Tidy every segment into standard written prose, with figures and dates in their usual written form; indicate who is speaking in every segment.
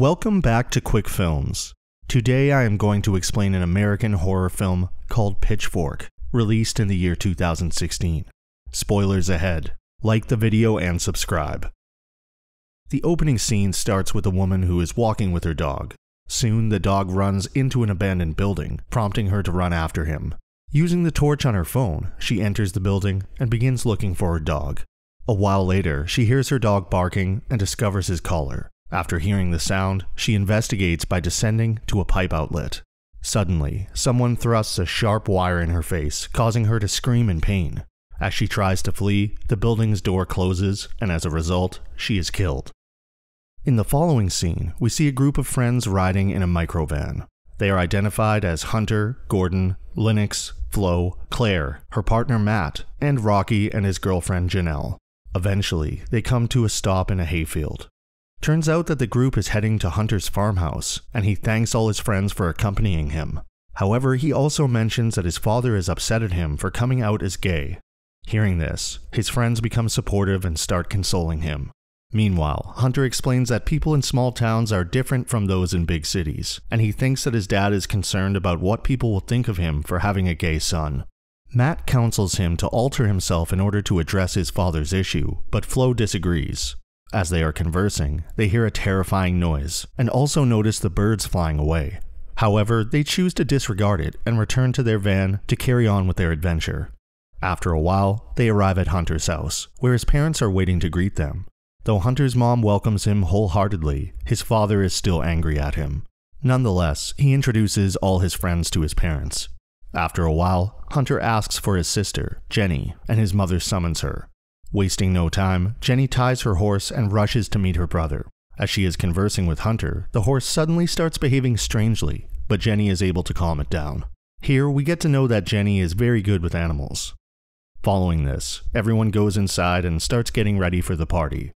Speaker 1: Welcome back to Quick Films. Today I am going to explain an American horror film called Pitchfork, released in the year 2016. Spoilers ahead. Like the video and subscribe. The opening scene starts with a woman who is walking with her dog. Soon, the dog runs into an abandoned building, prompting her to run after him. Using the torch on her phone, she enters the building and begins looking for her dog. A while later, she hears her dog barking and discovers his collar. After hearing the sound, she investigates by descending to a pipe outlet. Suddenly, someone thrusts a sharp wire in her face, causing her to scream in pain. As she tries to flee, the building's door closes, and as a result, she is killed. In the following scene, we see a group of friends riding in a microvan. They are identified as Hunter, Gordon, Lennox, Flo, Claire, her partner Matt, and Rocky and his girlfriend Janelle. Eventually, they come to a stop in a hayfield. Turns out that the group is heading to Hunter's farmhouse, and he thanks all his friends for accompanying him. However, he also mentions that his father is upset at him for coming out as gay. Hearing this, his friends become supportive and start consoling him. Meanwhile, Hunter explains that people in small towns are different from those in big cities, and he thinks that his dad is concerned about what people will think of him for having a gay son. Matt counsels him to alter himself in order to address his father's issue, but Flo disagrees. As they are conversing, they hear a terrifying noise, and also notice the birds flying away. However, they choose to disregard it and return to their van to carry on with their adventure. After a while, they arrive at Hunter's house, where his parents are waiting to greet them. Though Hunter's mom welcomes him wholeheartedly, his father is still angry at him. Nonetheless, he introduces all his friends to his parents. After a while, Hunter asks for his sister, Jenny, and his mother summons her. Wasting no time, Jenny ties her horse and rushes to meet her brother. As she is conversing with Hunter, the horse suddenly starts behaving strangely, but Jenny is able to calm it down. Here, we get to know that Jenny is very good with animals. Following this, everyone goes inside and starts getting ready for the party.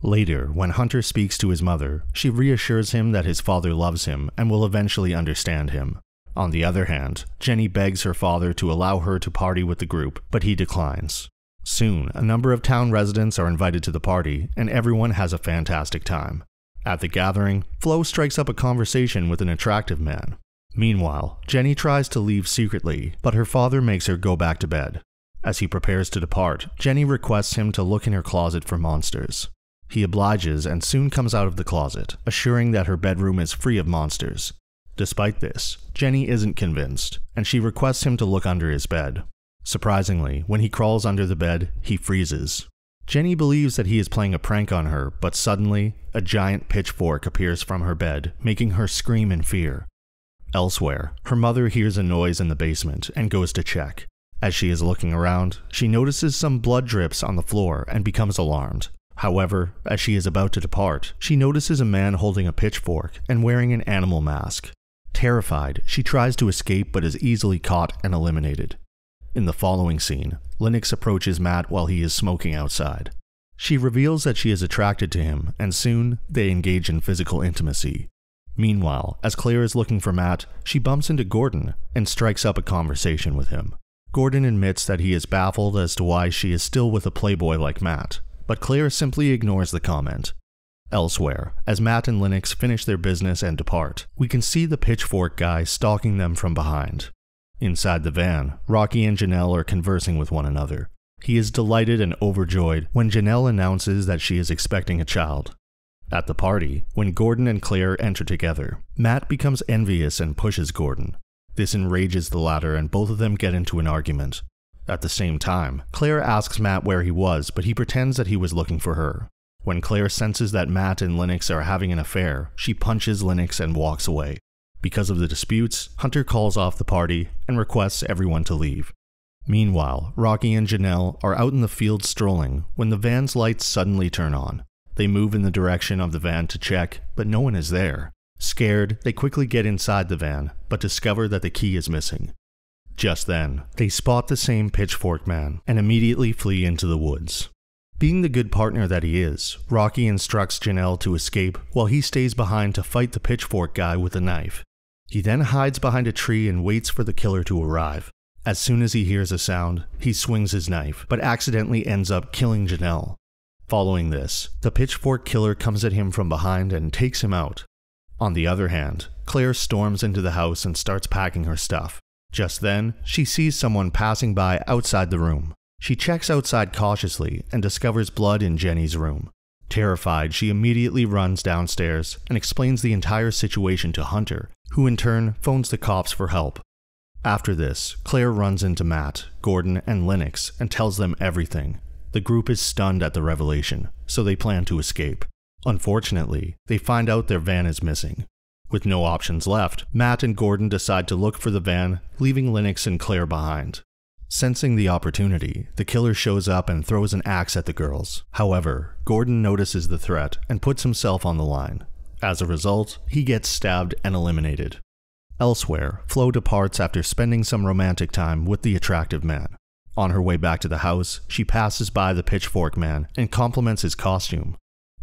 Speaker 1: Later, when Hunter speaks to his mother, she reassures him that his father loves him and will eventually understand him. On the other hand, Jenny begs her father to allow her to party with the group, but he declines. Soon, a number of town residents are invited to the party, and everyone has a fantastic time. At the gathering, Flo strikes up a conversation with an attractive man. Meanwhile, Jenny tries to leave secretly, but her father makes her go back to bed. As he prepares to depart, Jenny requests him to look in her closet for monsters. He obliges and soon comes out of the closet, assuring that her bedroom is free of monsters. Despite this, Jenny isn't convinced, and she requests him to look under his bed. Surprisingly, when he crawls under the bed, he freezes. Jenny believes that he is playing a prank on her, but suddenly, a giant pitchfork appears from her bed, making her scream in fear. Elsewhere, her mother hears a noise in the basement and goes to check. As she is looking around, she notices some blood drips on the floor and becomes alarmed. However, as she is about to depart, she notices a man holding a pitchfork and wearing an animal mask. Terrified, she tries to escape but is easily caught and eliminated. In the following scene, Lennox approaches Matt while he is smoking outside. She reveals that she is attracted to him, and soon, they engage in physical intimacy. Meanwhile, as Claire is looking for Matt, she bumps into Gordon and strikes up a conversation with him. Gordon admits that he is baffled as to why she is still with a playboy like Matt, but Claire simply ignores the comment. Elsewhere, as Matt and Lennox finish their business and depart, we can see the pitchfork guy stalking them from behind. Inside the van, Rocky and Janelle are conversing with one another. He is delighted and overjoyed when Janelle announces that she is expecting a child. At the party, when Gordon and Claire enter together, Matt becomes envious and pushes Gordon. This enrages the latter and both of them get into an argument. At the same time, Claire asks Matt where he was, but he pretends that he was looking for her. When Claire senses that Matt and Lennox are having an affair, she punches Lennox and walks away. Because of the disputes, Hunter calls off the party and requests everyone to leave. Meanwhile, Rocky and Janelle are out in the field strolling when the van's lights suddenly turn on. They move in the direction of the van to check, but no one is there. Scared, they quickly get inside the van, but discover that the key is missing. Just then, they spot the same pitchfork man and immediately flee into the woods. Being the good partner that he is, Rocky instructs Janelle to escape while he stays behind to fight the pitchfork guy with a knife. He then hides behind a tree and waits for the killer to arrive. As soon as he hears a sound, he swings his knife, but accidentally ends up killing Janelle. Following this, the pitchfork killer comes at him from behind and takes him out. On the other hand, Claire storms into the house and starts packing her stuff. Just then, she sees someone passing by outside the room. She checks outside cautiously and discovers blood in Jenny's room. Terrified, she immediately runs downstairs and explains the entire situation to Hunter, who in turn phones the cops for help. After this, Claire runs into Matt, Gordon, and Lennox and tells them everything. The group is stunned at the revelation, so they plan to escape. Unfortunately, they find out their van is missing. With no options left, Matt and Gordon decide to look for the van, leaving Lennox and Claire behind. Sensing the opportunity, the killer shows up and throws an axe at the girls. However, Gordon notices the threat and puts himself on the line. As a result, he gets stabbed and eliminated. Elsewhere, Flo departs after spending some romantic time with the attractive man. On her way back to the house, she passes by the Pitchfork man and compliments his costume.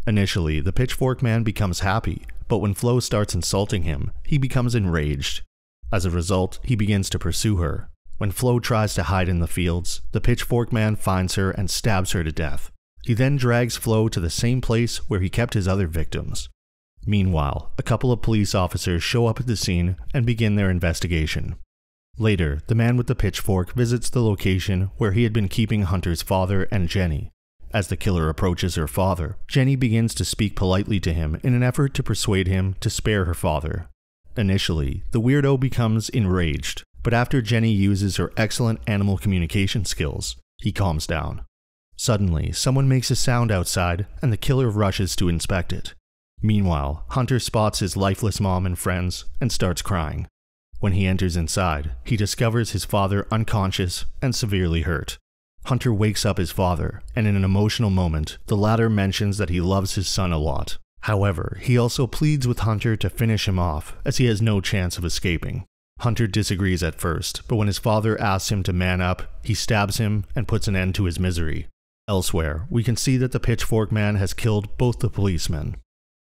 Speaker 1: Initially, the Pitchfork man becomes happy, but when Flo starts insulting him, he becomes enraged. As a result, he begins to pursue her. When Flo tries to hide in the fields, the Pitchfork man finds her and stabs her to death. He then drags Flo to the same place where he kept his other victims. Meanwhile, a couple of police officers show up at the scene and begin their investigation. Later, the man with the pitchfork visits the location where he had been keeping Hunter's father and Jenny. As the killer approaches her father, Jenny begins to speak politely to him in an effort to persuade him to spare her father. Initially, the weirdo becomes enraged, but after Jenny uses her excellent animal communication skills, he calms down. Suddenly, someone makes a sound outside and the killer rushes to inspect it. Meanwhile, Hunter spots his lifeless mom and friends and starts crying. When he enters inside, he discovers his father unconscious and severely hurt. Hunter wakes up his father, and in an emotional moment, the latter mentions that he loves his son a lot. However, he also pleads with Hunter to finish him off, as he has no chance of escaping. Hunter disagrees at first, but when his father asks him to man up, he stabs him and puts an end to his misery. Elsewhere, we can see that the Pitchfork man has killed both the policemen.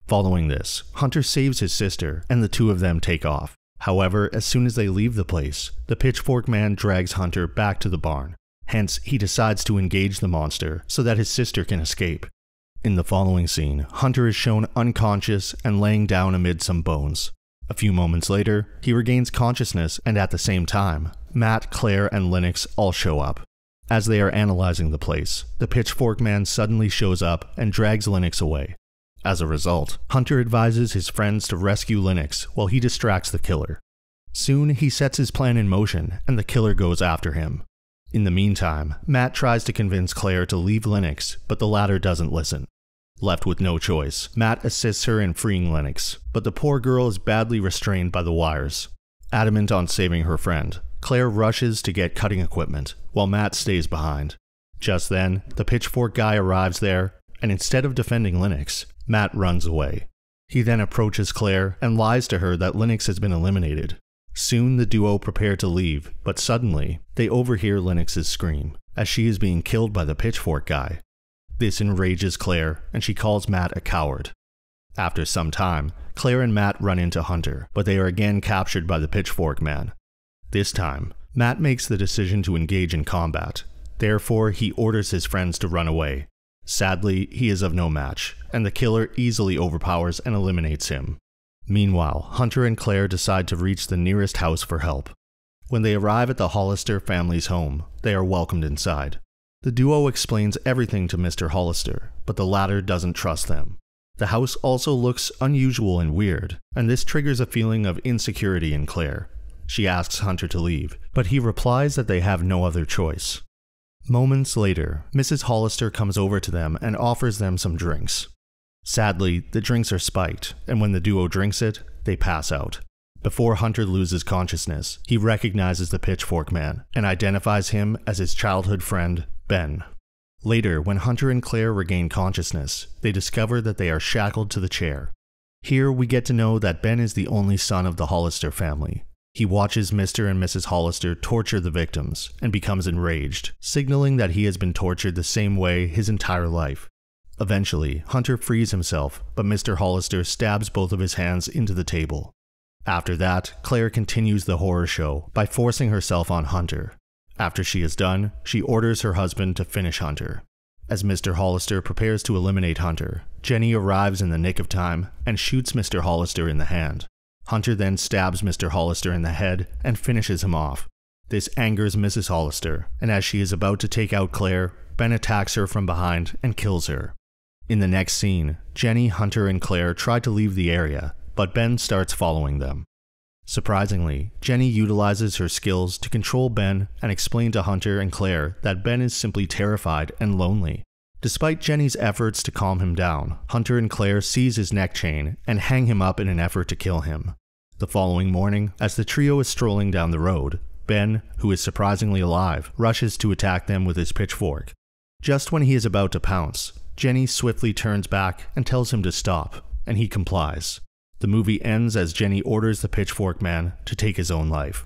Speaker 1: Following this, Hunter saves his sister, and the two of them take off. However, as soon as they leave the place, the Pitchfork man drags Hunter back to the barn. Hence, he decides to engage the monster so that his sister can escape. In the following scene, Hunter is shown unconscious and laying down amid some bones. A few moments later, he regains consciousness, and at the same time, Matt, Claire, and Lennox all show up. As they are analyzing the place, the Pitchfork man suddenly shows up and drags Lennox away. As a result, Hunter advises his friends to rescue Lennox while he distracts the killer. Soon, he sets his plan in motion, and the killer goes after him. In the meantime, Matt tries to convince Claire to leave Lennox, but the latter doesn't listen. Left with no choice, Matt assists her in freeing Lennox, but the poor girl is badly restrained by the wires. Adamant on saving her friend, Claire rushes to get cutting equipment, while Matt stays behind. Just then, the Pitchfork guy arrives there, and instead of defending Lennox, Matt runs away. He then approaches Claire and lies to her that Lennox has been eliminated. Soon the duo prepare to leave, but suddenly, they overhear Lennox's scream, as she is being killed by the Pitchfork guy. This enrages Claire, and she calls Matt a coward. After some time, Claire and Matt run into Hunter, but they are again captured by the Pitchfork man. This time, Matt makes the decision to engage in combat. Therefore, he orders his friends to run away. Sadly, he is of no match, and the killer easily overpowers and eliminates him. Meanwhile, Hunter and Claire decide to reach the nearest house for help. When they arrive at the Hollister family's home, they are welcomed inside. The duo explains everything to Mr. Hollister, but the latter doesn't trust them. The house also looks unusual and weird, and this triggers a feeling of insecurity in Claire. She asks Hunter to leave, but he replies that they have no other choice. Moments later, Mrs. Hollister comes over to them and offers them some drinks. Sadly, the drinks are spiked, and when the duo drinks it, they pass out. Before Hunter loses consciousness, he recognizes the Pitchfork man and identifies him as his childhood friend, Ben. Later, when Hunter and Claire regain consciousness, they discover that they are shackled to the chair. Here, we get to know that Ben is the only son of the Hollister family. He watches Mr. and Mrs. Hollister torture the victims and becomes enraged, signaling that he has been tortured the same way his entire life. Eventually, Hunter frees himself, but Mr. Hollister stabs both of his hands into the table. After that, Claire continues the horror show by forcing herself on Hunter. After she is done, she orders her husband to finish Hunter. As Mr. Hollister prepares to eliminate Hunter, Jenny arrives in the nick of time and shoots Mr. Hollister in the hand. Hunter then stabs Mr. Hollister in the head and finishes him off. This angers Mrs. Hollister, and as she is about to take out Claire, Ben attacks her from behind and kills her. In the next scene, Jenny, Hunter, and Claire try to leave the area, but Ben starts following them. Surprisingly, Jenny utilizes her skills to control Ben and explain to Hunter and Claire that Ben is simply terrified and lonely. Despite Jenny's efforts to calm him down, Hunter and Claire seize his neck chain and hang him up in an effort to kill him. The following morning, as the trio is strolling down the road, Ben, who is surprisingly alive, rushes to attack them with his pitchfork. Just when he is about to pounce, Jenny swiftly turns back and tells him to stop, and he complies. The movie ends as Jenny orders the Pitchfork Man to take his own life.